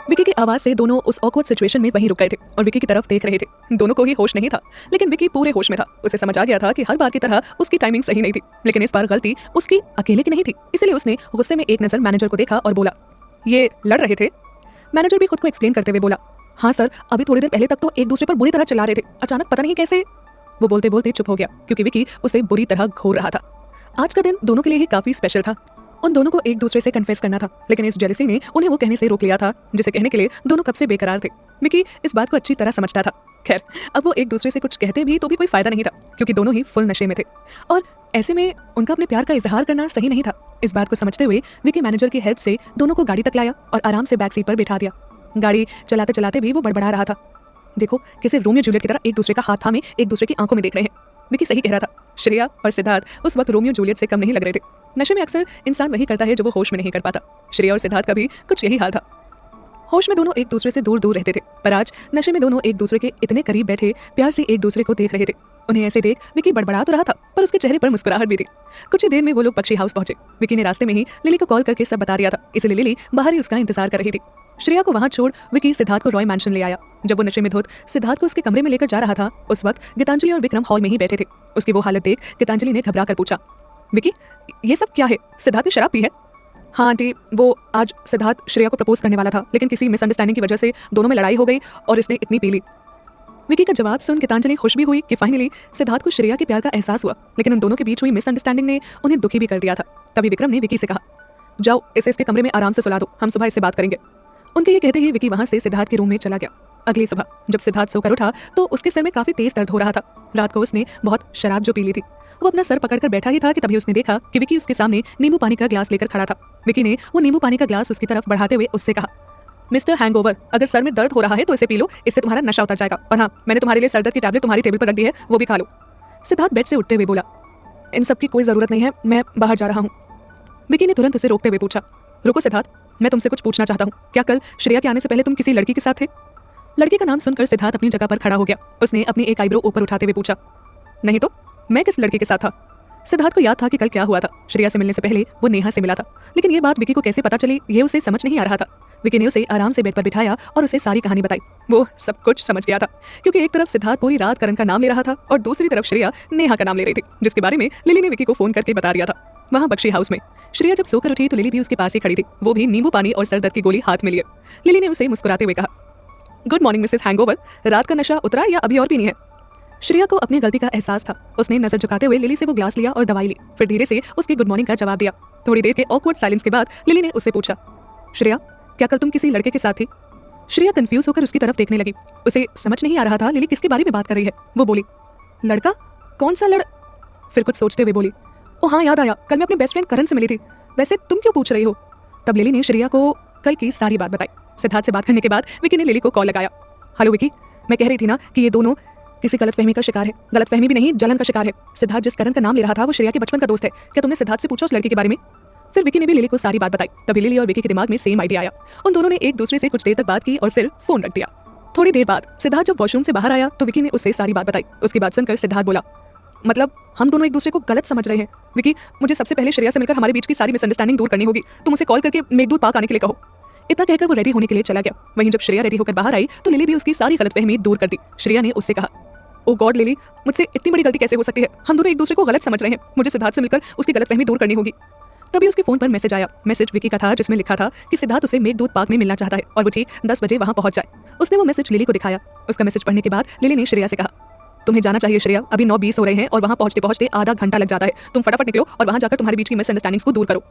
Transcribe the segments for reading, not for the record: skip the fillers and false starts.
विकी की आवाज से दोनों उस ऑकवर्ड सिचुएशन में वहीं रुक गए थे और विकी की तरफ देख रहे थे। दोनों को ही होश नहीं था, लेकिन विकी पूरे होश में था। उसे समझ आ गया था कि हर बार की तरह उसकी टाइमिंग सही नहीं थी, लेकिन इस बार गलती उसकी अकेले की नहीं थी। इसलिए उसने गुस्से में एक नजर मैनेजर को देखा और बोला, ये लड़ रहे थे? मैनेजर भी खुद को एक्सप्लेन करते हुए बोला, हाँ सर, अभी थोड़ी देर पहले तक तो एक दूसरे पर बुरी तरह चिल्ला रहे थे, अचानक पता नहीं कैसे। वो बोलते बोलते चुप हो गया क्योंकि विकी उसे बुरी तरह घूर रहा था। आज का दिन दोनों के लिए ही काफी स्पेशल था। उन दोनों को एक दूसरे से कन्फेस करना था, लेकिन इस जेलसी ने उन्हें वो कहने से रोक लिया था जिसे कहने के लिए दोनों कब से बेकरार थे। विकी इस बात को अच्छी तरह समझता था। खैर, अब वो एक दूसरे से कुछ कहते भी तो भी कोई फायदा नहीं था क्योंकि दोनों ही फुल नशे में थे और ऐसे में उनका अपने प्यार का इजहार करना सही नहीं था। इस बात को समझते हुए विकी मैनेजर की हेल्प से दोनों को गाड़ी तक लाया और आराम से बैक सीट पर बिठा दिया। गाड़ी चलाते चलाते भी वो बड़बड़ा रहा था, देखो कैसे रोमियो जूलियट की तरह एक दूसरे का हाथ थामे एक दूसरे की आंखों में देख रहे हैं। विकी सही कह रहा था। श्रेया और सिद्धार्थ उस वक्त रोमियो जूलियट से कम नहीं लग रहे थे। नशे में अक्सर इंसान वही करता है जो वो होश में नहीं कर पाता। श्रेया और सिद्धार्थ का भी कुछ यही हाल था। होश में दोनों एक दूसरे से दूर दूर रहते थे, पर आज नशे में दोनों एक दूसरे के इतने करीब बैठे प्यार से एक दूसरे को देख रहे थे। उन्हें ऐसे देख विकी बड़बड़ा तो रहा था, पर उसके चेहरे पर मुस्कुराहट भी थी। कुछ ही देर में वो लोग पक्षी हाउस पहुंचे। विकी ने रास्ते में ही लिली को कॉल करके सब बता दिया था, इसलिए लिली बाहर ही उसका इंतजार कर रही थी। श्रेया को वहां छोड़ विकी सिद्धार्थ को रॉय मैंशन ले आया। जब वो नशे में धुत सिद्धार्थ को उसके कमरे में लेकर जा रहा था, उस वक्त गीतांजलि और विक्रम हॉल में ही बैठे थे। उसकी वो हालत देख गीतांजलि ने घबरा कर पूछा, विकी ये सब क्या है? सिद्धार्थ ने शराब पी है? हाँ आंटी, वो आज सिद्धार्थ श्रेया को प्रपोज करने वाला था, लेकिन किसी मिसअंडरस्टैंडिंग की वजह से दोनों में लड़ाई हो गई और इसने इतनी पी ली। विकी का जवाब सुन गीतांजलि खुश भी हुई कि फाइनली सिद्धार्थ को श्रेया के प्यार का एहसास हुआ, लेकिन उन दोनों के बीच हुई मिसअंडरस्टैंडिंग ने उन्हें दुखी भी कर दिया था। तभी विक्रम ने विकी से कहा, जाओ इसे इसके कमरे में आराम से सुला दो, हम सुबह इससे बात करेंगे। उनके ये कहते ही विकी वहां से सिद्धार्थ के रूम में चला गया। अगली सुबह जब सिद्धार्थ सोकर उठा तो उसके सिर में काफी तेज दर्द हो रहा था। रात को उसने बहुत शराब जो पी ली थी। वो अपना सर पकड़कर बैठा ही था कि तभी उसने देखा कि विकी उसके सामने नींबू पानी का ग्लास लेकर खड़ा था। विकी ने वो नींबू पानी का ग्लास उसकी तरफ बढ़ाते हुए उससे कहा, मिस्टर हैंगओवर, अगर सर में दर्द हो रहा है तो इसे पी लो, इससे तुम्हारा नशा उतर जाएगा। और हाँ, मैंने तुम्हारे लिए सर दर्द की टैबलेट तुम्हारी टेबल पर रख दी है, वो भी खा लो। सिद्धार्थ बेड से उठते हुए बोला, इन सब की कोई जरूरत नहीं है, मैं बाहर जा रहा हूँ। विकी ने तुरंत उसे रोकते हुए पूछा, रुको सिद्धार्थ, मैं तुमसे कुछ पूछना चाहता हूँ। क्या कल श्रेया के आने से पहले तुम किसी लड़की के साथ थे? लड़की का नाम सुनकर सिद्धार्थ अपनी जगह पर खड़ा हो गया। उसने अपनी एक आईब्रो ऊपर उठाते हुए पूछा, नहीं तो मैं किस लड़की के साथ था? सिद्धार्थ को याद था कि कल क्या हुआ था। श्रेया से मिलने से पहले वो नेहा से मिला था, लेकिन ये बात विकी को कैसे पता चली ये उसे समझ नहीं आ रहा था। विकी ने उसे आराम से बेड पर बिठाया और उसे सारी कहानी बताई। वो सब कुछ समझ गया था क्योंकि एक तरफ सिद्धार्थ पूरी रात करण का नाम ले रहा था और दूसरी तरफ श्रेया नेहा का नाम ले रही थी, जिसके बारे में लिली ने विकी को फोन करके बता दिया था। वहाँ पक्षी हाउस में श्रेया जब सोकर उठी तो लिली भी उसके पास ही खड़ी थी, वो भी नींबू पानी और सर दर्द की गोली हाथ में लिए। लिली ने उसे मुस्कुराते हुए कहा, गुड मॉर्निंग मिसेस हैंगओवर, रात का नशा उतरा या अभी और पीनी है? श्रेया को अपनी गलती का एहसास था। उसने नजर झुकाते हुए लिली से वो ग्लास लिया और दवाई ली, फिर धीरे से उसकी गुड मॉर्निंग का जवाब दिया। थोड़ी देर के ऑकवर्ड साइलेंस के बाद लिली ने उससे पूछा, श्रेया क्या कल तुम किसी लड़के के साथ थी? श्रेया कंफ्यूज होकर उसकी तरफ देखने लगी। उसे समझ नहीं आ रहा था लिली किसके बारे में बात कर रही है। वो बोली, लड़का? कौन सा फिर कुछ सोचते हुए बोली, ओ हाँ याद आया, कल मैं अपने बेस्ट फ्रेंड करण से मिली थी। वैसे तुम क्यों पूछ रही हो? तब लिली ने श्रेया को कल की सारी बात बताई। सिद्धार्थ से बात करने के बाद विकी ने लिली को कॉल लगाया। हेलो विकी, मैं कह रही थी ना कि ये दोनों किसी गलतफहमी का शिकार है। गलतफहमी भी नहीं, जलन का शिकार है। सिद्धार्थ जिस करण का नाम ले रहा था वो श्रेया के बचपन का दोस्त है। क्या तुमने सिद्धार्थ से पूछा उस लड़की के बारे में? फिर विकी ने भी लिली को सारी बात बताई। तभी लिली और विकी के दिमाग में सेम आइडिया आया। उन दोनों ने एक दूसरे से कुछ देर तक बात की और फिर फोन रख दिया। थोड़ी देर बाद सिद्धार्थ जब वॉशरूम से बाहर आया तो विकी ने उससे सारी बात बताई। उसकी बात सुनकर सिद्धार्थ बोला, मतलब हम दोनों एक दूसरे को गलत समझ रहे हैं। विकी, मुझे सबसे पहले श्रेया से मिलकर हमारे बीच की सारी मिसअंडरस्टैंडिंग दूर करनी होगी। तुम उसे कॉल करके मेघदूत पार्क आने के लिए कहो। इतना कहकर वो रेडी होने के लिए चला गया। वहीं जब श्रेया रेडी होकर बाहर आई तो लिली भी उसकी सारी गलतफहमी दूर कर दी। श्रेया ने उससे कहा, ओ गॉड लिली, मुझसे इतनी बड़ी गलती कैसे हो सकती है? हम दोनों एक दूसरे को गलत समझ रहे हैं। मुझे सिद्धार्थ से मिलकर उसकी गलतफहमी दूर करनी होगी। तभी उसके फोन पर मैसेज आया। मैसेज विकी का था जिसमें लिखा था कि सिद्धार्थ उसे मेघदूत पार्क में मिलना चाहता है और वो ठीक 10 बजे वहां पहुंच जाए। उसने वो मैसेज लिली को दिखाया। उसका मैसेज पढ़ने के बाद लिली ने श्रेया से कहा, तुम्हें जाना चाहिए श्रेया, अभी 9:20 हो रहे हैं और वहां पहुंचते पहुंचते आधा घंटा लग जाता है। तुम फटाफट निकलो और वहां जाकर तुम्हारे बीच की मिसअंडरस्टैंडिंग्स को दूर करो।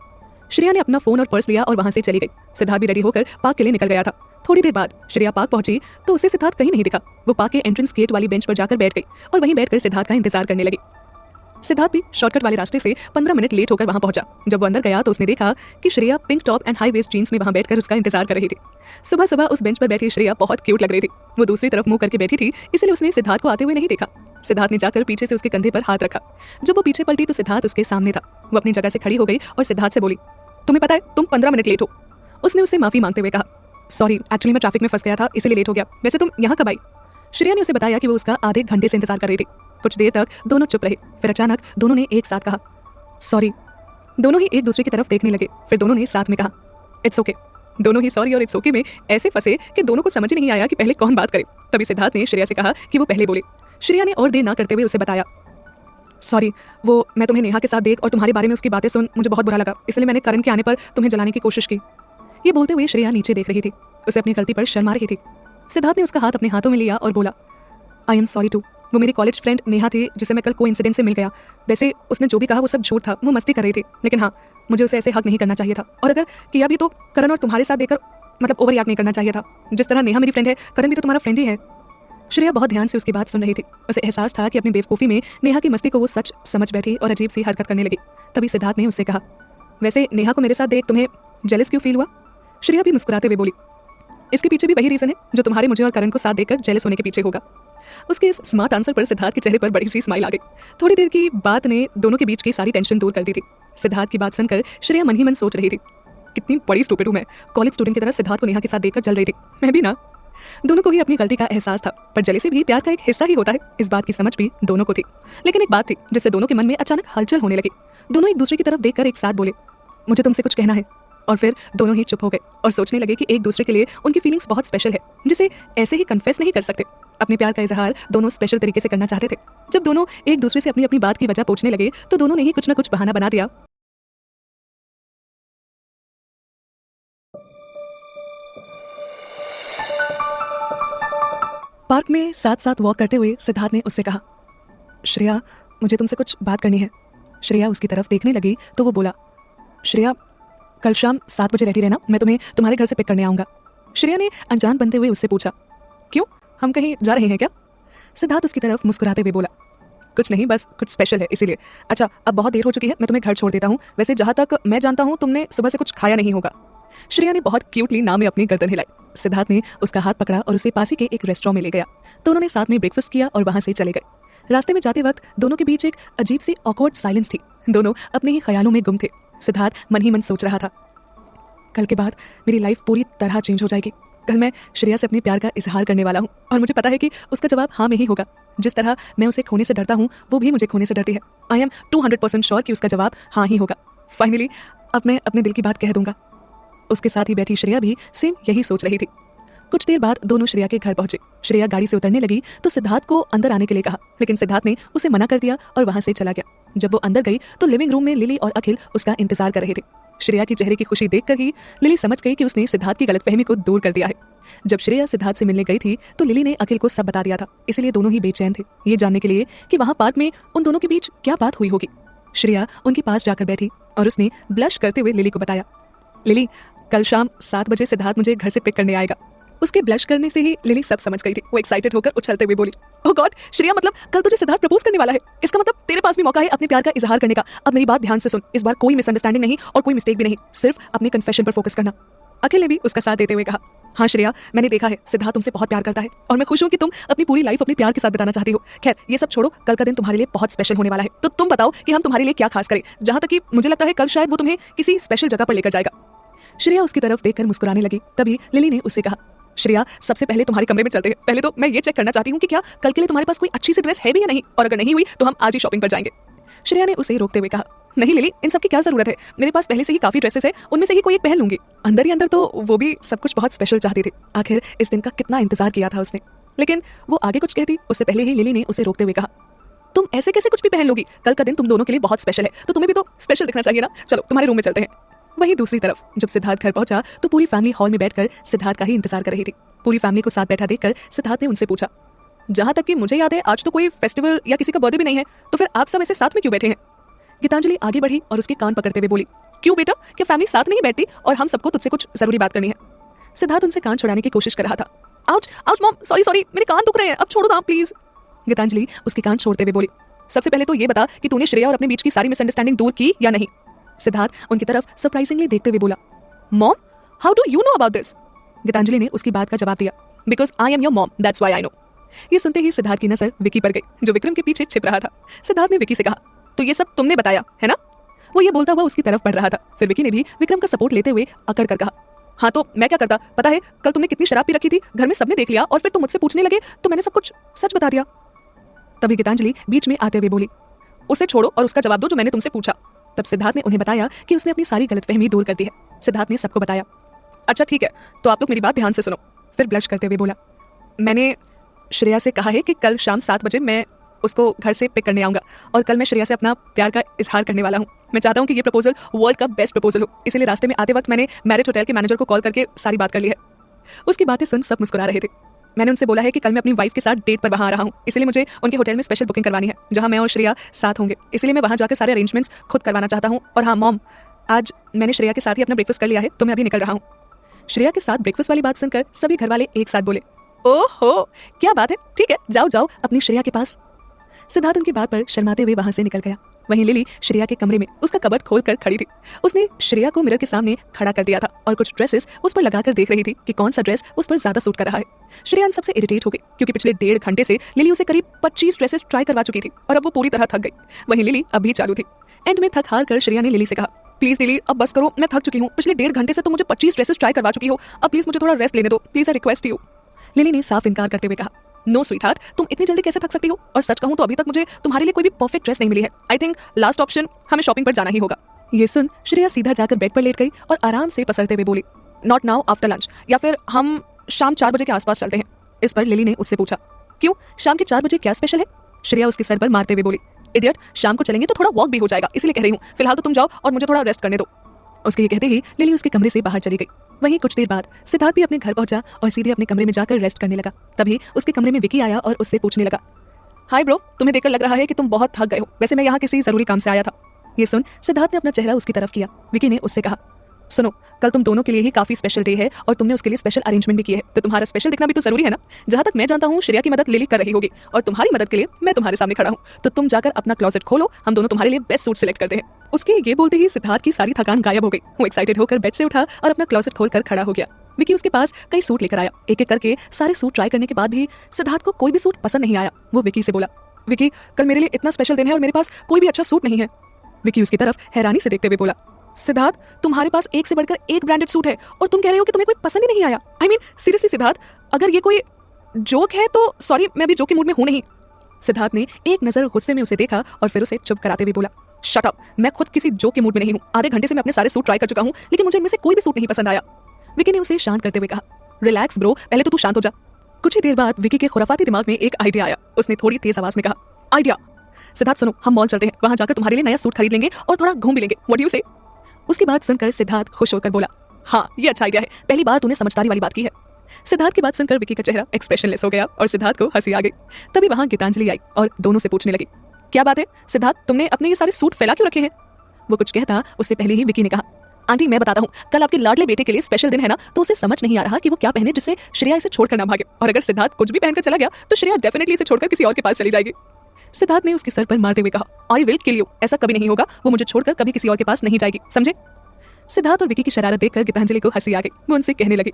श्रेया ने अपना फोन और पर्स लिया और वहां से चली गई। सिद्धार्थ भी रेडी होकर पार्क के लिए निकल गया था। थोड़ी देर बाद श्रेया पार्क पहुंची तो उसे सिद्धार्थ कहीं नहीं दिखा। वो पार्क के एंट्रेंस गेट वाली बेंच पर जाकर बैठ गई और वहीं बैठकर सिद्धार्थ का इंतजार करने लगी। सिद्धार्थ भी शॉर्टकट वाले रास्ते से 15 मिनट लेट होकर वहां पहुंचा। जब वो अंदर गया तो उसने देखा कि Shreya pink top and high waist jeans में वहां बैठकर उसका इंतजार कर रही थी। सुबह सुबह उस बेंच पर बैठी श्रेया बहुत क्यूट लग रही थी। वो दूसरी तरफ मुंह करके बैठी थी, इसलिए उसने सिद्धार्थ को आते हुए नहीं देखा। सिद्धार्थ ने जाकर पीछे से उसके कंधे पर हाथ रखा। जब वो पीछे पलटी तो सिद्धार्थ उसके सामने था। वो अपनी जगह से खड़ी हो गई और सिद्धार्थ से बोली, तुम्हें पता है तुम 15 मिनट लेट हो। उसने उससे माफी मांगते हुए कहा, सॉरी, एक्चुअली मैं ट्रैफिक में फंस गया था इसलिए लेट हो गया। वैसे तुम यहाँ कब आई? श्रेया ने उसे बताया कि वो उसका आधे घंटे से इंतजार कर रही थी। कुछ देर तक दोनों चुप रहे, फिर अचानक दोनों ने एक साथ कहा, सॉरी। दोनों ही एक दूसरे की तरफ देखने लगे, फिर दोनों ने साथ में कहा, इट्स ओके। दोनों ही सॉरी और इट्स ओके में ऐसे फंसे कि दोनों को समझ ही नहीं आया कि पहले कौन बात करे। तभी सिद्धार्थ ने श्रेया से कहा कि वो पहले बोले। श्रेया ने और देर ना करते हुए उसे बताया, सॉरी, वो मैं तुम्हें नेहा के साथ देख और तुम्हारे बारे में उसकी बातें सुन मुझे बहुत बुरा लगा, इसलिए मैंने करण के आने पर तुम्हें जलाने की कोशिश की। ये बोलते हुए श्रेया नीचे देख रही थी, उसे अपनी गलती पर शर्मा रही थी। सिद्धार्थ ने उसका हाथ अपने हाथों में लिया और बोला, आई एम सॉरी टू। वो मेरी कॉलेज फ्रेंड नेहा थी जिसे मैं कल कोइंसिडेंस से मिल गया। वैसे उसने जो भी कहा वो सब झूठ था, वो मस्ती कर रही थी, लेकिन हाँ, मुझे उसे ऐसे हक नहीं करना चाहिए था, और अगर किया भी तो करण और तुम्हारे साथ देकर मतलब ओवर रिएक्ट नहीं करना चाहिए था। जिस तरह नेहा मेरी फ्रेंड है, करण भी तो तुम्हारा फ्रेंड ही है। श्रेया बहुत ध्यान से उसकी बात सुन रही थी। उसे एहसास था कि अपनी बेवकूफ़ी में नेहा की मस्ती को वो सच समझ बैठी और अजीब सी हरकत करने लगी। तभी सिद्धार्थ ने उससे कहा, वैसे नेहा को मेरे साथ देख तुम्हें जेलस क्यों फील हुआ? श्रेया भी मुस्कुराते हुए बोली, इसके पीछे भी वही रीज़न है जो तुम्हारे मुझे और करण को साथ देकर जेलस होने के पीछे होगा। उसके इस स्मार्ट आंसर पर सिद्धार्थ के चेहरे पर बड़ी सी स्माइल आ गई। थोड़ी देर की बात ने दोनों के बीच की सारी टेंशन दूर कर दी थी। सिद्धार्थ की बात सुनकर श्रेया मन ही मन सोच रही थी, कितनी बड़ी स्टूपिड हूं मैं, कॉलेज स्टूडेंट की तरह सिद्धार्थ को नेहा के साथ देखकर चल रही थी, मैं भी ना। दोनों को ही अपनी गलती का एहसास था, पर जेलसी भी प्यार का एक हिस्सा ही होता है, इस बात की समझ भी दोनों को थी। लेकिन एक बात थी जिससे दोनों के मन में अचानक हलचल होने लगी। दोनों एक दूसरे की तरफ देखकर एक साथ बोले, मुझे तुमसे कुछ कहना है। और फिर दोनों ही चुप हो गए और सोचने लगे कि एक दूसरे के लिए उनकी फीलिंग्स बहुत स्पेशल है, जिसे ऐसे ही कन्फेस नहीं कर सकते। अपने प्यार का इजहार दोनों स्पेशल तरीके से करना चाहते थे। जब दोनों एक दूसरे से अपनी अपनी बात की वजह पूछने लगे तो दोनों ने ही कुछ न कुछ बहाना बना दिया। पार्क में साथ साथ वॉक करते हुए सिद्धार्थ ने उससे कहा, श्रेया, मुझे तुमसे कुछ बात करनी है। श्रेया उसकी तरफ देखने लगी तो वो बोला, श्रेया, कल शाम 7 बजे रेडी रहना, मैं तुम्हें तुम्हारे घर से पिक करने आऊँगा। श्रेया ने अनजान बनते हुए उससे पूछा, क्यों, हम कहीं जा रहे हैं क्या? सिद्धार्थ उसकी तरफ मुस्कुराते हुए बोला, कुछ नहीं, बस कुछ स्पेशल है इसीलिए। अच्छा, अब बहुत देर हो चुकी है, मैं तुम्हें घर छोड़ देता हूँ। वैसे जहाँ तक मैं जानता हूँ तुमने सुबह से कुछ खाया नहीं होगा। श्रेया ने बहुत क्यूटली नाम में अपनी गर्दन हिलाई। सिद्धार्थ ने उसका हाथ पकड़ा और उसे पास ही के एक रेस्टोरेंट में ले गया। तो उन्होंने साथ में ब्रेकफास्ट किया और वहां से चले गए। रास्ते में जाते वक्त दोनों के बीच एक अजीब सी ऑकवर्ड साइलेंस थी। दोनों अपने ही ख्यालों में गुम थे। सिद्धार्थ मन ही मन सोच रहा था, कल के बाद मेरी लाइफ पूरी तरह चेंज हो जाएगी। कल मैं श्रेया से अपने प्यार का इजहार करने वाला हूँ और मुझे पता है कि उसका जवाब हाँ में ही होगा। जिस तरह मैं उसे खोने से डरता हूँ वो भी मुझे खोने से डरती है। आई एम 200% श्योर कि उसका जवाब हाँ ही होगा। फाइनली अब मैं अपने दिल की बात कह दूंगा। उसके साथ ही बैठी श्रेया भी सेम यही सोच रही थी। कुछ देर बाद दोनों श्रेया के घर पहुंचे। श्रेया गाड़ी से उतरने लगी तो सिद्धार्थ को अंदर आने के लिए कहा, लेकिन सिद्धार्थ ने उसे मना कर दिया और वहां से चला गया। जब वो अंदर गई तो लिविंग रूम में लिली और अखिल उसका इंतजार कर रहे थे। श्रेया की चेहरे की खुशी देखकर ही लिली समझ गई कि उसने सिद्धार्थ की गलतफहमी को दूर कर दिया है। जब श्रेया सिद्धार्थ से मिलने गई थी तो लिली ने अखिल को सब बता दिया था, इसलिए दोनों ही बेचैन थे ये जानने के लिए कि वहां पार्क में उन दोनों के बीच क्या बात हुई होगी। श्रेया उनके पास जाकर बैठी और उसने ब्लश करते हुए लिली को बताया, लिली, कल शाम 7 बजे सिद्धार्थ मुझे घर से पिक करने आएगा। उसके ब्लश करने से ही लिली सब समझ गई थी। वो एक्साइटेड होकर उछलते हुए बोली, ओह गॉड श्रेया, मतलब कल तुझे सिद्धार्थ प्रपोज करने वाला है। इसका मतलब तेरे पास भी मौका है अपने प्यार का इजहार करने का। अब मेरी बात ध्यान से सुन, इस बार कोई मिसअंडरस्टैंडिंग नहीं और कोई मिस्टेक भी नहीं, सिर्फ अपने कन्फेशन पर फोकस करना। अखिल ने भी उसका साथ देते हुए कहा, हाँ श्रेया, मैंने देखा है सिद्धार्थ तुमसे बहुत प्यार करता है और मैं खुश हूँ कि तुम अपनी पूरी लाइफ अपने प्यार के साथ बिताना चाहती हो। खैर ये सब छोड़ो, कल का दिन तुम्हारे लिए बहुत स्पेशल होने वाला है, तो तुम बताओ कि हम तुम्हारे लिए क्या खास करें। जहाँ तक कि मुझे लगता है कल शायद वो तुम्हें किसी स्पेशल जगह पर लेकर जाएगा। श्रेया उसकी तरफ देखकर मुस्कुराने लगी। तभी लिली ने उससे कहा, श्रेया, सबसे पहले तुम्हारे कमरे में चलते हैं। पहले तो मैं ये चेक करना चाहती हूँ कि क्या कल के लिए तुम्हारे पास कोई अच्छी सी ड्रेस है भी या नहीं, और अगर नहीं हुई तो हम आज ही शॉपिंग पर जाएंगे। श्रेया ने उसे रोकते हुए कहा, नहीं लिली, इन सब की क्या जरूरत है, मेरे पास पहले से ही काफी ड्रेसेस है, उनमें से ही कोई एक पहन लूंगी। अंदर ही अंदर तो वो भी सब कुछ बहुत स्पेशल चाहती थी। आखिर इस दिन का कितना इंतजार किया था उसने। लेकिन वो आगे कुछ कहती उससे पहले ही लिली ने उसे रोकते हुए कहा, तुम ऐसे कैसे कुछ भी पहन लोगी, कल का दिन तुम दोनों के लिए बहुत स्पेशल है, तो तुम्हें भी तो स्पेशल दिखना चाहिए ना। चलो तुम्हारे रूम में चलते हैं। वहीं दूसरी तरफ जब सिद्धार्थ घर पहुंचा तो पूरी फैमिली हॉल में बैठकर सिद्धार्थ का ही इंतजार कर रही थी। पूरी फैमिली को साथ बैठा देखकर सिद्धार्थ ने उनसे पूछा, जहां तक कि मुझे याद है आज तो कोई फेस्टिवल या किसी का बर्थडे भी नहीं है, तो फिर आप सब ऐसे साथ में क्यों बैठे हैं? गीतांजलि आगे बढ़ी और उसके कान पकड़ते हुए बोली, क्यों बेटा, क्या फैमिली साथ नहीं बैठती और हम सबको तुझसे कुछ जरूरी बात करनी है। सिद्धार्थ उनसे कान छुड़ाने की कोशिश कर रहा था। Ouch ouch mom, sorry sorry, मेरे कान दुख रहे हैं, अब छोड़ो ना प्लीज। गीतांजलि उसके कान छोड़ते हुए बोली, सबसे पहले तो ये बता कि तूने श्रेया और अपने बीच की सारी मिसअंडरस्टैंडिंग दूर की या नहीं। सिद्धार्थ उनकी तरफ सरप्राइजिंगली देखते हुए बोला, mom, how do you know about this? Gitanjali ने उसकी बात का जवाब दिया, because I am your mom, that's why I know. ये सुनते ही सिद्धार्थ की नजर विकी पर गई, जो विक्रम के पीछे छिप रहा था। सिद्धार्थ ने विकी से कहा, तो ये सब तुमने बताया है ना? वो ये बोलता हुआ उसकी तरफ बढ़ रहा था। फिर विकी ने भी विक्रम का सपोर्ट लेते हुए अकड़ कर कहा, हाँ तो मैं क्या करता, पता है कल तुमने कितनी शराब पी रखी थी, घर में सबने देख लिया और फिर तुम मुझसे पूछने लगे तो मैंने सब कुछ सच बता दिया। तभी गीतांजलि बीच में आते हुए बोली, उसे छोड़ो और उसका जवाब दो जो मैंने तुमसे पूछा। तब सिद्धार्थ ने उन्हें बताया कि उसने अपनी सारी गलतफहमी दूर कर दी है। सिद्धार्थ ने सबको बताया, अच्छा ठीक है, तो आप लोग मेरी बात ध्यान से सुनो। फिर ब्लश करते हुए बोला, मैंने श्रेया से कहा है कि कल शाम 7 बजे मैं उसको घर से पिक करने आऊँगा और कल मैं श्रेया से अपना प्यार का इजहार करने वाला हूँ। मैं चाहता हूँ कि ये प्रपोजल वर्ल्ड का बेस्ट प्रपोजल हो, इसीलिए रास्ते में आते वक्त मैंने मैरिज होटल के मैनेजर को कॉल करके सारी बात कर ली है। उसकी बातें सुन सब मुस्कुरा रहे थे। मैंने उनसे बोला है कि कल मैं अपनी वाइफ के साथ डेट पर वहाँ आ रहा हूँ, इसलिए मुझे उनके होटल में स्पेशल बुकिंग करवानी है जहाँ मैं और श्रेया साथ होंगे, इसलिए मैं वहाँ जाकर सारे अरेंजमेंट्स खुद करवाना चाहता हूँ। और हाँ मॉम, आज मैंने श्रेया के साथ ही अपना ब्रेकफास्ट कर लिया है, तो मैं अभी निकल रहा हूँ। श्रेया के साथ ब्रेकफास्ट वाली बात सुनकर सभी घर वाले एक साथ बोले, ओहो क्या बात है, ठीक है जाओ जाओ अपनी श्रेया के पास। सिद्धार्थ उनकी बात पर शर्माते हुए वहां से निकल गया। वहीं लिली श्रेया के कमरे में उसका कबर्ड खोलकर खड़ी थी। उसने श्रेया को मिरर के सामने खड़ा कर दिया था और कुछ ड्रेसेस उस पर लगाकर देख रही थी कि कौन सा ड्रेस उस पर ज्यादा सूट कर रहा है। श्रेया इन सबसे इरिटेट हो गई क्योंकि पिछले 1.5 घंटे से लिली उसे करीब 25 ड्रेसेस ट्राई करवा चुकी थी और अब वो पूरी तरह थक गई। वहीं लिली अभी चालू थी। एंड में थक हार कर श्रेया ने लिली से कहा, प्लीज लिली अब बस करो, मैं थक चुकी हूँ, पिछले 1.5 घंटे से तुम मुझे 25 ड्रेसेस ट्राई करवा चुकी हो, अब प्लीज मुझे थोड़ा रेस्ट लेने दो, please I request you. Lily ने साफ इनकार करते हुए कहा, नो स्वीट हार्ट, तुम इतनी जल्दी कैसे थक सकती हो, और सच कहूं तो अभी तक मुझे तुम्हारे लिए कोई भी परफेक्ट ड्रेस नहीं मिली है। आई थिंक लास्ट ऑप्शन हमें शॉपिंग पर जाना ही होगा। ये सुन श्रेया सीधा जाकर बेड पर लेट गई और आराम से पसरते हुए बोली, नॉट नाउ, आफ्टर लंच, या फिर हम शाम 4 बजे के आसपास चलते हैं। इस पर लिली ने उससे पूछा, क्यों, शाम के 4 बजे क्या स्पेशल है? श्रेया उसके सर पर मारते हुए बोली, इडियट, शाम को चलेंगे तो थोड़ा वॉक भी हो जाएगा, इसलिए कह रही हूँ, फिलहाल तो तुम जाओ और मुझे थोड़ा रेस्ट करने दो। उसके ये कहते ही लिली उसके कमरे से बाहर चली गई। वहीं कुछ देर बाद सिद्धार्थ भी अपने घर पहुंचा और सीधे अपने कमरे में जाकर रेस्ट करने लगा। तभी उसके कमरे में विकी आया और उससे पूछने लगा, हाय ब्रो, तुम्हें देखकर लग रहा है कि तुम बहुत थक गए हो, वैसे मैं यहाँ किसी जरूरी काम से आया था। ये सुन सिद्धार्थ ने अपना चेहरा उसकी तरफ किया। विकी ने उससे कहा, सुनो, कल तुम दोनों के लिए ही काफी स्पेशल डे है और तुमने उसके लिए स्पेशल अरेंजमेंट भी की है, तो तुम्हारा स्पेशल दिखना भी तो जरूरी है ना। जहां तक मैं जानता हूँ श्रेया की मदद लिली कर रही होगी और तुम्हारी मदद के लिए मैं तुम्हारे सामने खड़ा हूँ, तो तुम जाकर अपना क्लोजेट खोलो, हम दोनों तुम्हारे लिए बेस्ट सूट सिलेक्ट करते हैं। उसके ये बोलते ही सिद्धार्थ की सारी थकान गायब हो गई। वो एक्साइटेड होकर बेड से उठा और अपना क्लोजेट खोलकर खड़ा हो गया। विकी उसके पास कई सूट लेकर आया। एक एक करके सारे सूट ट्राई करने के बाद भी सिद्धार्थ को कोई भी सूट पसंद नहीं आया। वो विकी से बोला, विकी, कल मेरे लिए इतना स्पेशल दिन है और मेरे पास कोई भी अच्छा सूट नहीं है। विकी उसकी तरफ हैरानी से देखते हुए बोला, सिद्धार्थ, तुम्हारे पास एक से बढ़कर एक ब्रांडेड सूट है और तुम कह रहे हो कि तुम्हें कोई पसंद ही नहीं आया। आई मीन सीरियसली सिद्धार्थ, अगर ये कोई जोक है तो सॉरी, मैं अभी जोक के मूड में हूं नहीं। सिद्धार्थ ने एक नजर गुस्से में उसे देखा और फिर उसे चुप कराते हुए बोला, शट अप, मैं खुद किसी जोक के मूड में नहीं हूं। आधे घंटे से मैं अपने सारे सूट ट्राई कर चुका हूं, लेकिन मुझे इनमें से कोई भी सूट नहीं पसंद आया। विकी ने उसे शांत करते हुए कहा, रिलैक्स ब्रो, पहले तो तू शांत हो जा। कुछ ही देर बाद विकी के खुराफाती दिमाग में एक आइडिया आया। उसने थोड़ी तेज आवाज में कहा, आइडिया, सिद्धार्थ सुनो, हम मॉल चलते हैं, वहां जाकर तुम्हारे लिए नया सूट खरीद लेंगे और थोड़ा घूम भी लेंगे, व्हाट डू यू से? उसकी बात सुनकर सिद्धार्थ खुश होकर बोला, हाँ ये अच्छा आइडिया है, पहली बार तूने समझदारी वाली बात की है। सिद्धार्थ की बात सुनकर विकी का चेहरा एक्सप्रेशनलेस हो गया और सिद्धार्थ को हंसी आ गई। तभी वहां गीतांजलि आई और दोनों से पूछने लगी, क्या बात है सिद्धार्थ, तुमने अपने ये सारे सूट फैला क्यों रखे हैं? वो कुछ कहता उससे पहले ही विकी ने कहा, आंटी मैं बताता हूँ, कल आपके लाडले बेटे के लिए स्पेशल दिन है ना, तो उसे समझ नहीं आ रहा कि वो क्या पहने जिससे श्रेया इसे छोड़कर ना भागे, और अगर सिद्धार्थ कुछ भी पहनकर चला गया तो श्रेया डेफिनेटली इसे छोड़कर किसी और के पास चली जाएगी। सिद्धार्थ ने उसके सर पर मारते हुए कहा, आई विल किल यू, ऐसा कभी नहीं होगा, वो मुझे छोड़कर कभी किसी और के पास नहीं जाएगी, समझे? सिद्धार्थ और विकी की शरारत देखकर गीतांजलि को हंसी आ गई। वो उनसे कहने लगी,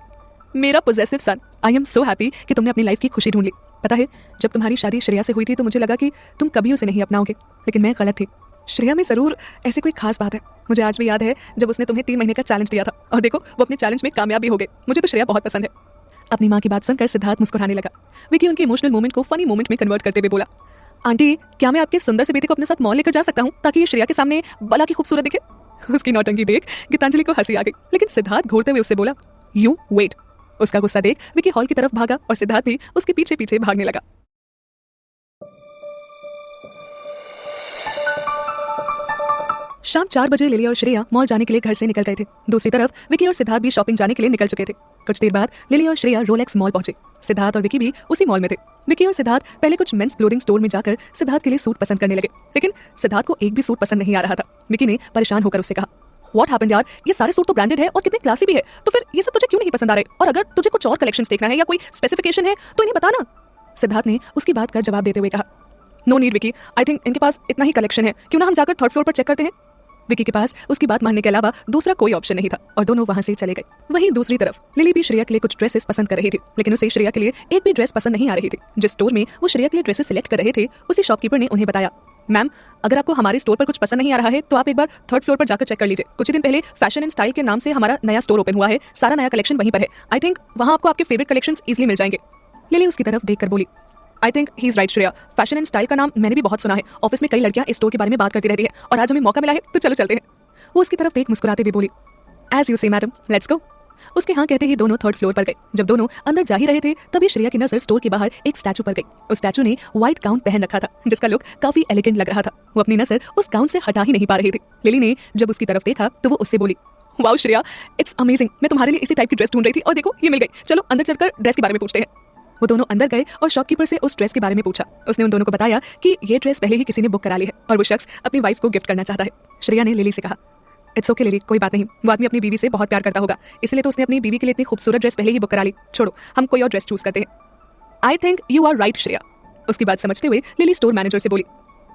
मेरा possessive son, I am so happy कि तुमने अपनी लाइफ की खुशी ढूंढ ली। पता है, जब तुम्हारी शादी श्रेया से हुई थी तो मुझे लगा कि तुम कभी उसे नहीं अपनाओगे, लेकिन मैं गलत थी। श्रेया में जरूर ऐसी कोई खास बात है। मुझे आज भी याद है जब उसने तुम्हें 3 महीने का चैलेंज दिया था और देखो वो अपने चैलेंज में कामयाब भी हो गए। मुझे तो श्रेया बहुत पसंद है। अपनी माँ की बात सुनकर सिद्धार्थ मुस्कुराने लगा। विकी उनके इमोशनल मोमेंट को फनी मोमेंट में कन्वर्ट करते हुए बोला, आंटी क्या मैं आपके सुंदर से बेटे को अपने साथ मॉल लेकर जा सकता हूँ ताकि ये श्रेया के सामने बला की खूबसूरत दिखे? उसकी नौटंकी देख गीतांजलि को हंसी आ गई, लेकिन सिद्धार्थ घूरते हुए उससे बोला, यू वेट। उसका गुस्सा देख विकी हॉल की तरफ भागा और सिद्धार्थ भी उसके पीछे पीछे भागने लगा। शाम 4 बजे लिली और श्रेया मॉल जाने के लिए घर से निकल गए थे। दूसरी तरफ विकी और सिद्धार्थ भी शॉपिंग जाने के लिए निकल चुके थे। कुछ देर बाद लिली और श्रेया रोलेक्स मॉल पहुंचे। सिद्धार्थ और विकी भी उसी मॉल में थे। विकी और सिद्धार्थ पहले कुछ मेंस क्लोथिंग स्टोर में जाकर सिद्धार्थ के लिए सूट पसंद करने लगे, लेकिन सिद्धार्थ को एक भी सूट पसंद नहीं आ रहा था। विकी ने परेशान होकर उससे कहा, व्हाट हैपेंड यार, ये सारे सूट तो ब्रांडेड है और कितने क्लासी भी है, तो फिर ये सब तुझे क्यों नहीं पसंद आ रहे? और अगर तुझे कुछ और कलेक्शंस देखना है या कोई स्पेसिफिकेशन है तो इन्हें बताना। सिद्धार्थ ने उसकी बात का जवाब देते हुए कहा, no need Vicky, I think इनके पास इतना ही कलेक्शन है, क्यों ना हम जाकर 3rd फ्लोर पर चेक करते हैं। विकी के पास उसकी बात मानने के अलावा दूसरा कोई ऑप्शन नहीं था और दोनों वहां से चले गए। वहीं दूसरी तरफ लिली भी श्रेया के लिए कुछ ड्रेसेस पसंद कर रही थी, लेकिन उसे श्रेया के लिए एक भी ड्रेस पसंद नहीं आ रही थी। जिस स्टोर में वो श्रेया के लिए ड्रेसेस सिलेक्ट कर रहे थे, उसी शॉपकीपर ने उन्हें बताया, मैम अगर आपको हमारे स्टोर पर कुछ पसंद नहीं आ रहा है तो आप एक बार 3rd फ्लोर पर जाकर चेक कर लीजिए। कुछ ही दिन पहले फैशन एंड स्टाइल के नाम से हमारा नया स्टोर ओपन हुआ है, सारा नया कलेक्शन वहीं पर है। आई थिंक वहाँ आपको आपके फेवरेट कलेक्शंस इजीली मिल जाएंगे। लिली उसकी तरफ देखकर बोली, I think he is right Shreya, fashion and style का नाम मैंने भी बहुत सुना है। ऑफिस में कई लड़कियां इस स्टोर के बारे में बात करती रहती है और आज हमें मौका मिला है तो चलो चलते हैं। वो उसकी तरफ देख मुस्कुराते हुए बोली, एज यू से मैडम, लेट्स गो। उसके हाँ कहते ही दोनों थर्ड फ्लोर पर गए। जब दोनों अंदर जा ही रहे थे तभी श्रेया की नजर स्टोर के बाहर एक स्टैचू पर गई। उस स्टैचू ने व्हाइट गाउन पहन रखा था जिसका लुक काफी एलिगेंट लग रहा था। वो अपनी नजर उस गाउन से हटा ही नहीं पा रही थी। लिली ने जब उसकी तरफ देखा तो वो उससे बोली, वाओ श्रेया, इट्स अमेजिंग, मैं तुम्हारे लिए इसी टाइप की ड्रेस ढूंढ रही थी और देखो ये मिल गई। चलो अंदर चलकर ड्रेस के बारे में पूछते हैं। वो दोनों अंदर गए और शॉपकीपर से उस ड्रेस के बारे में पूछा। उसने उन दोनों को बताया कि ये ड्रेस पहले ही किसी ने बुक करा ली है और वो शख्स अपनी वाइफ को गिफ्ट करना चाहता है। श्रेया ने लिली से कहा, इट्स ओके लिली, कोई बात नहीं, वो आदमी अपनी बीवी से बहुत प्यार करता होगा, इसलिए तो उसने अपनी बीवी के लिए इतनी खूबसूरत ड्रेस पहले ही बुक करा ली। छोड़ो, हम कोई और ड्रेस चूज करते हैं। I think you are right Shreya. उसकी बात समझते हुए लिली स्टोर मैनेजर से बोली,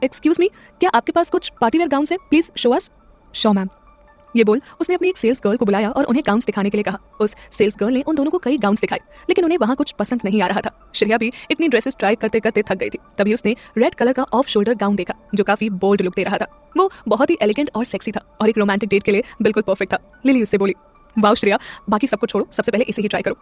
एक्सक्यूज मी, क्या आपके पास कुछ पार्टी वेयर गाउन्स हैं? Please show us. Show ma'am. ये बोल उसने अपनी एक सेल्स गर्ल को बुलाया और उन्हें गाउन्स दिखाने के लिए कहा। उस सेल्स गर्ल ने उन दोनों को कई गाउन्स दिखाए लेकिन उन्हें वहां कुछ पसंद नहीं आ रहा था। श्रेया भी इतनी ड्रेसेस ट्राई करते करते थक गई थी। तभी उसने रेड कलर का ऑफ शोल्डर गाउन देखा जो काफी बोल्ड लुक दे रहा था। वो बहुत ही एलिगेंट और सेक्सी था और एक रोमांटिक डेट के लिए बिल्कुल परफेक्ट था। लिली उससे बोली, वाओ श्रेया, बाकी सबको छोड़ो, सबसे पहले इसे ही ट्राई करो।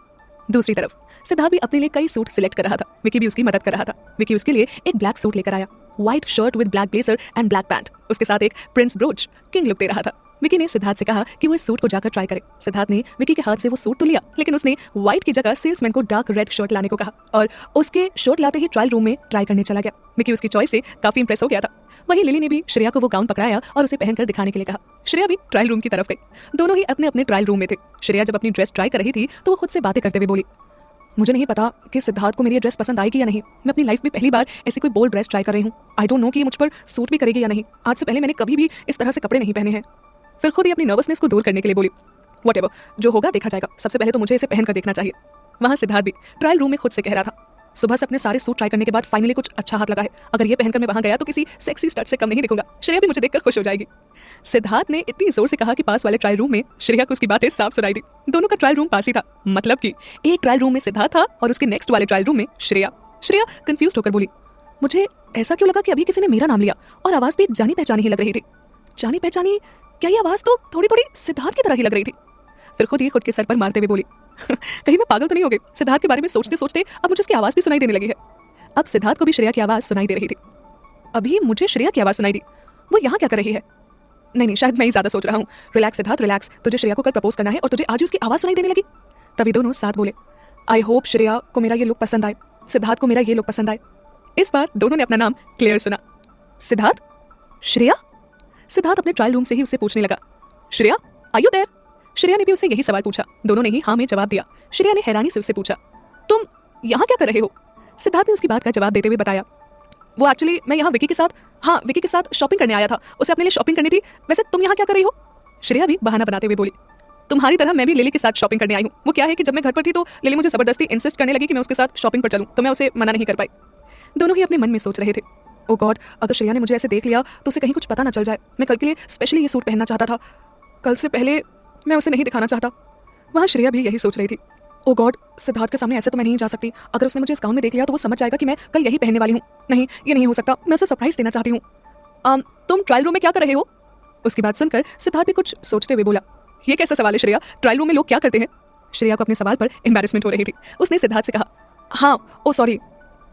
दूसरी तरफ सिद्धार्थ भी अपने लिए कई सूट सिलेक्ट कर रहा था। विकी भी उसकी मदद कर रहा था। विकी उसके लिए एक ब्लैक सूट लेकर आया, white shirt with black blazer and black pant, उसके साथ एक प्रिंस ब्रोच, किंग लुक दे रहा था। विकी ने सिद्धार्थ से कहा कि वो इस सूट को जाकर ट्राई करे। सिद्धार्थ ने विकी के हाथ से वो सूट तो लिया लेकिन उसने व्हाइट की जगह सेल्समैन को डार्क रेड शर्ट लाने को कहा और उसके शर्ट लाते ही ट्रायल रूम में ट्राई करने चला गया। विकी उसकी चॉइस से काफी इंप्रेस हो गया था। वहीं लिली ने भी श्रेया को वो गाउन पकड़ाया और उसे पहनकर दिखाने के लिए कहा। श्रेया भी ट्रायल रूम की तरफ गई। दोनों ही अपने अपने ट्रायल रूम में थे। श्रेया जब अपनी ड्रेस ट्राई कर रही थी तो वो खुद से बातें करते हुए बोली, मुझे नहीं पता कि सिद्धार्थ को मेरी ड्रेस पसंद आएगी या नहीं। मैं अपनी लाइफ में पहली बार ऐसी कोई बोल्ड ड्रेस ट्राई कर रही हूँ। आई डोंट नो कि ये मुझ पर सूट भी करेगी या नहीं। आज से पहले मैंने कभी भी इस तरह से कपड़े नहीं पहने हैं। फिर खुद ही अपनी नर्वसनेस को दूर करने के लिए बोली, व्हाटएवर, जो होगा देखा जाएगा, सबसे पहले तो मुझे इसे पहनकर देखना चाहिए। वहाँ सिद्धार्थ भी ट्रायल रूम में खुद से कह रहा था, सुबह से अपने सारे सूट ट्राई करने के बाद फाइनली कुछ अच्छा हाथ लगा है। अगर ये पहनकर मैं वहां गया तो किसी सेक्सी स्टड से कम नहीं दिखूंगा। श्रेया भी मुझे देखकर खुश हो जाएगी। सिद्धार्थ ने इतनी जोर से कहा कि पास वाले ट्रायल रूम में श्रेया को उसकी बातें साफ सुनाई दी। दोनों का ट्रायल रूम पास ही था, मतलब कि एक ट्रायल रूम में सिद्धार्थ था और उसके नेक्स्ट वाले ट्रायल रूम में श्रेया। श्रेया कंफ्यूज होकर बोली, मुझे ऐसा क्यों लगा कि अभी किसी ने मेरा नाम लिया और आवाज भी जानी पहचानी ही लग रही थी। जानी पहचानी? क्या ये आवाज तो थोड़ी थोड़ी सिद्धार्थ की तरह ही लग रही थी। फिर खुद के सर पर मारते हुए बोली, कहीं मैं पागल तो नहीं हो गई? सिद्धार्थ के बारे में सोचते सोचते अब मुझे उसकी आवाज भी सुनाई देने लगी है। अब सिद्धार्थ को भी श्रेया की आवाज सुनाई दे रही थी। अभी मुझे श्रेया की आवाज सुनाई दी। वो यहाँ क्या कर रही है? नहीं, शायद मैं ही ज्यादा सोच रहा हूँ। Relax Siddharth, relax. तुझे श्रेया को कल प्रपोज करना है और तुझे आज ही उसकी आवाज सुनाई देने लगी। तभी दोनों साथ बोले, आई होप श्रेया को मेरा ये लुक पसंद आए, सिद्धार्थ को मेरा ये लुक पसंद आए। इस बार दोनों ने अपना नाम क्लियर सुना, सिद्धार्थ। श्रेया? सिद्धार्थ अपने ट्रायल रूम से ही उससे पूछने लगा, Shreya are you there? Shreya ने भी उससे यही सवाल पूछा। दोनों ने ही हाँ में जवाब दिया। श्रेया ने हैरानी से उससे पूछा, तुम यहाँ क्या कर रहे हो? सिद्धार्थ ने उसकी बात का जवाब देते हुए बताया, वो एक्चुअली मैं यहाँ विकी के साथ शॉपिंग करने आया था। उसे अपने लिए शॉपिंग करनी थी। वैसे तुम यहाँ क्या कर रही हो? श्रेया भी बहाना बनाते हुए बोली, तुम्हारी तरह मैं भी लिली के साथ शॉपिंग करने आई हूँ। वो क्या है कि जब मैं घर पर थी तो लिली मुझे जबरदस्ती इंसिस्ट करने लगी कि मैं उसके साथ शॉपिंग पर चलूँ, तो मैं उसे मना नहीं कर पाई। दोनों ही अपने मन में सोच रहे थे, ओ गॉड, अगर श्रेया ने मुझे ऐसे देख लिया तो उसे कहीं कुछ पता ना चल जाए। मैं कल के लिए स्पेशली ये सूट पहनना चाहता था। कल से पहले मैं उसे नहीं दिखाना चाहता। वहाँ श्रेया भी यही सोच रही थी, ओ गॉड, सिद्धार्थ के सामने ऐसे तो मैं नहीं जा सकती। अगर उसने मुझे इस गाउन में देख लिया तो वो समझ जाएगा कि मैं कल यही पहनने वाली हूँ। नहीं, ये नहीं हो सकता। मैं उसे सरप्राइज देना चाहती हूँ। तुम ट्रायल रूम में क्या कर रहे हो? उसकी बात सुनकर सिद्धार्थ भी कुछ सोचते हुए बोला, ये कैसा सवाल है श्रेया? ट्रायल रूम में लोग क्या करते हैं? श्रेया को अपने सवाल पर एम्बैरेसमेंट हो रही थी। उसने सिद्धार्थ से कहा, हाँ, ओ सॉरी।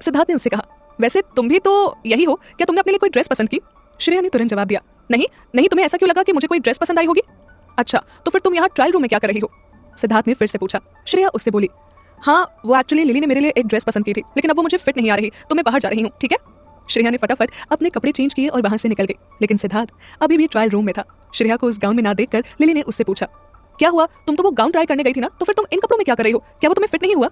सिद्धार्थ ने उससे कहा, वैसे तुम भी तो यही हो, क्या तुमने अपने लिए कोई ड्रेस पसंद की? श्रेया ने तुरंत जवाब दिया, नहीं, तुम्हें ऐसा क्यों लगा कि मुझे कोई ड्रेस पसंद आई होगी? अच्छा, तो फिर तुम यहाँ ट्रायल रूम में क्या कर रही हो? सिद्धार्थ ने फिर से पूछा। श्रेया उससे बोली, हाँ, वो एक्चुअली लिली ने मेरे लिए एक ड्रेस पसंद की थी, लेकिन अब वो मुझे फिट नहीं आ रही, तो मैं बाहर जा रही हूँ, ठीक है? श्रेया ने फटाफट अपने कपड़े चेंज किए और वहां से निकल गई। लेकिन सिद्धार्थ अभी भी ट्रायल रूम में था। श्रेया को उस गाउन में ना देखकर लिली ने उससे पूछा, क्या हुआ? तुम तो वो गाउन ट्राई करने गई थी ना, तो फिर तुम इन कपड़ों में क्या कर रही हो? क्या वो तुम्हें फिट नहीं हुआ?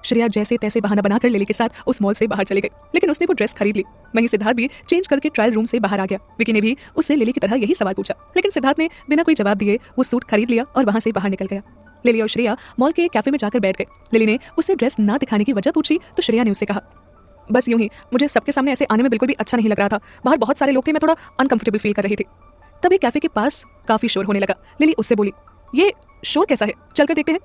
श्रेया जैसे तैसे बहाना बनाकर लिली के साथ उस मॉल से बाहर चली गई, लेकिन उसने वो ड्रेस खरीद ली। वहीं सिद्धार्थ भी चेंज करके ट्रायल रूम से बाहर आ गया। विकी ने भी उससे लिली की तरह यही सवाल पूछा, लेकिन सिद्धार्थ ने बिना कोई जवाब दिए वो सूट खरीद लिया और वहां से बाहर निकल गया। लिली और श्रेया मॉल के कैफे में जाकर बैठ गए। लिली ने उससे ड्रेस ना दिखाने की वजह पूछी तो श्रेया ने उससे कहा, बस यूं ही, मुझे सबके सामने ऐसे आने में बिल्कुल भी अच्छा नहीं लग रहा था। बाहर बहुत सारे लोग थे, मैं थोड़ा अनकंफर्टेबल फील कर रही थी। तभी कैफे के पास काफी शोर होने लगा। लिली उससे बोली, ये शोर कैसा है? चलकर देखते हैं।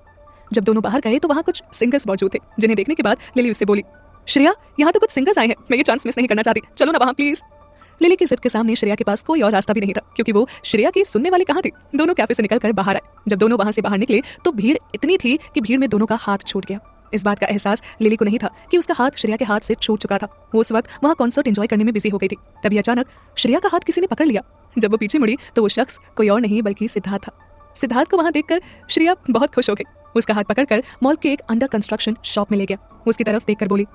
जब दोनों बाहर गए तो वहाँ कुछ सिंगर्स मौजूद थे, जिन्हें देखने के बाद लिली उससे बोली, श्रेया, यहाँ तो कुछ सिंगर्स आए हैं, मैं ये चांस मिस नहीं करना चाहती, चलो ना वहाँ प्लीज। लिली की जिद के सामने श्रेया के पास कोई और रास्ता भी नहीं था, क्योंकि वो श्रेया की सुनने वाली कहाँ थी। दोनों कैफे से निकलकर बाहर आए। जब दोनों वहां से बाहर निकले तो भीड़ इतनी थी कि भीड़ में दोनों का हाथ छूट गया। इस बात का एहसास लिली को नहीं था कि उसका हाथ श्रेया के हाथ से छूट चुका था। वो उस वक्त वहाँ कॉन्सर्ट एंजॉय करने में बिजी हो गई थी। तभी अचानक श्रेया का हाथ किसी ने पकड़ लिया। जब वो पीछे मुड़ी तो वो शख्स कोई और नहीं बल्कि सिद्धार्थ था। सिद्धार्थ को वहां देखकर श्रेया बहुत खुश हो गई। उसका हाथ पकड़कर मॉल के एक अंडर कंस्ट्रक्शन शॉप में ले गया। उसकी तरफ देखकर बोली,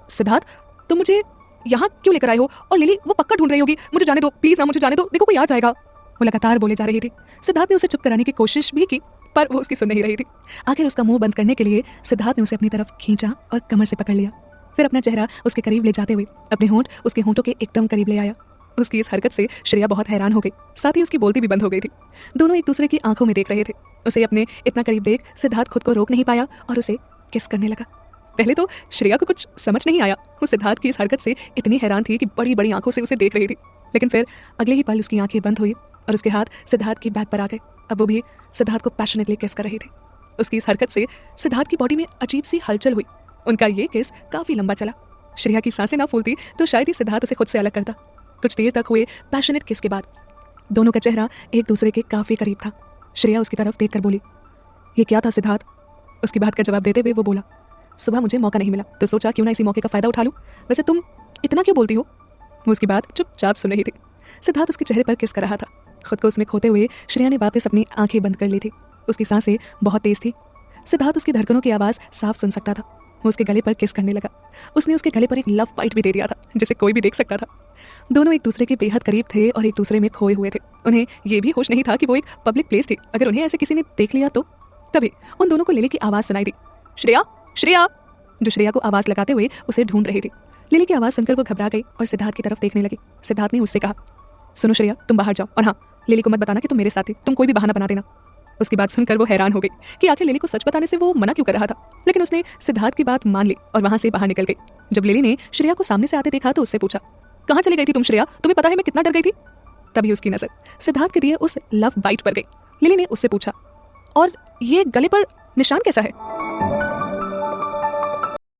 सिद्धार्थ तुम मुझे यहाँ क्यों लेकर आए हो? और लिली वो पक्का ढूंढ रही होगी, मुझे जाने दो प्लीज ना, मुझे जाने दो, देखो कोई आ जाएगा। वो लगातार बोले जा रही थी। सिद्धार्थ ने उसे चुप कराने की कोशिश भी की पर वो उसकी सुन नहीं रही थी। आखिर उसका मुंह बंद करने के लिए सिद्धार्थ ने उसे अपनी तरफ खींचा और कमर से पकड़ लिया। फिर अपना चेहरा उसके करीब ले जाते हुए अपने होंठ उसके होंठों के एकदम करीब ले आया। उसकी इस हरकत से श्रेया बहुत हैरान हो गई, साथ ही उसकी बोलती भी बंद हो गई थी। दोनों एक दूसरे की आंखों में देख रहे थे। उसे अपने इतना करीब देख सिद्धार्थ खुद को रोक नहीं पाया और उसे किस करने लगा। पहले तो श्रेया को कुछ समझ नहीं आया, वो सिद्धार्थ की इस हरकत से इतनी हैरान थी कि बड़ी बड़ी आंखों से उसे देख रही थी। लेकिन फिर अगले ही पल उसकी आंखें बंद हुई और उसके हाथ सिद्धार्थ की बैक पर आ गए। अब वो भी सिद्धार्थ को पैशनेटली किस कर रही थी। उसकी इस हरकत से सिद्धार्थ की बॉडी में अजीब सी हलचल हुई। उनका ये किस काफी लंबा चला। श्रेया की सांसें ना फूलती तो शायद ही सिद्धार्थ उसे खुद से अलग करता। कुछ देर तक हुए पैशनेट किस के बाद दोनों का चेहरा एक दूसरे के काफी करीब था। श्रेया उसकी तरफ देखकर बोली, ये क्या था सिद्धार्थ? उसकी बात का जवाब देते हुए वो बोला, सुबह मुझे मौका नहीं मिला तो सोचा क्यों ना इसी मौके का फायदा उठा लूं। वैसे तुम इतना क्यों बोलती हो? वो उसकी बात चुपचाप सुन रही थी। सिद्धार्थ उसके चेहरे पर किस कर रहा था। खुद को उसमें खोते हुए श्रेया ने वापस अपनी आंखें बंद कर ली थी। उसकी सांसें बहुत तेज थी। सिद्धार्थ उसकी धड़कनों की आवाज़ साफ सुन सकता था। वो उसके गले पर किस करने लगा। उसने उसके गले पर एक लव बाइट भी दे दिया था जिसे कोई भी देख सकता था। दोनों एक दूसरे के बेहद करीब थे और एक दूसरे में खोए हुए थे। उन्हें यह भी होश नहीं था कि वो एक पब्लिक प्लेस थी। अगर उन्हें ऐसे किसी ने देख लिया तो। तभी उन दोनों को लिली की आवाज़ सुनाई दी, श्रेया श्रेया, जो श्रेया को आवाज़ लगाते हुए उसे ढूंढ रही थी। लिली की आवाज़ सुनकर वो घबरा गई और सिद्धार्थ की तरफ देखने लगी। सिद्धार्थ ने उससे कहा, सुनो श्रेया, तुम बाहर जाओ और हाँ, लिली को मत बताना कि तुम मेरे साथ थी, तुम कोई भी बहाना बना देना। उसकी बात सुनकर वो हैरान हो गई कि आखिर लिली को सच बताने से वो मना क्यों कर रहा था। लेकिन उसने सिद्धार्थ की बात मान ली और वहां से बाहर निकल गई। जब लिली ने श्रेया को सामने से आते देखा तो उससे पूछा, कहाँ चली गई थी तुम श्रेया? तुम्हें पता है मैं कितना डर गई थी? तभी उसकी नजर सिद्धार्थ के दिए उस लव बाइट पर गई। लिली ने उससे पूछा, और ये गले पर निशान कैसा है?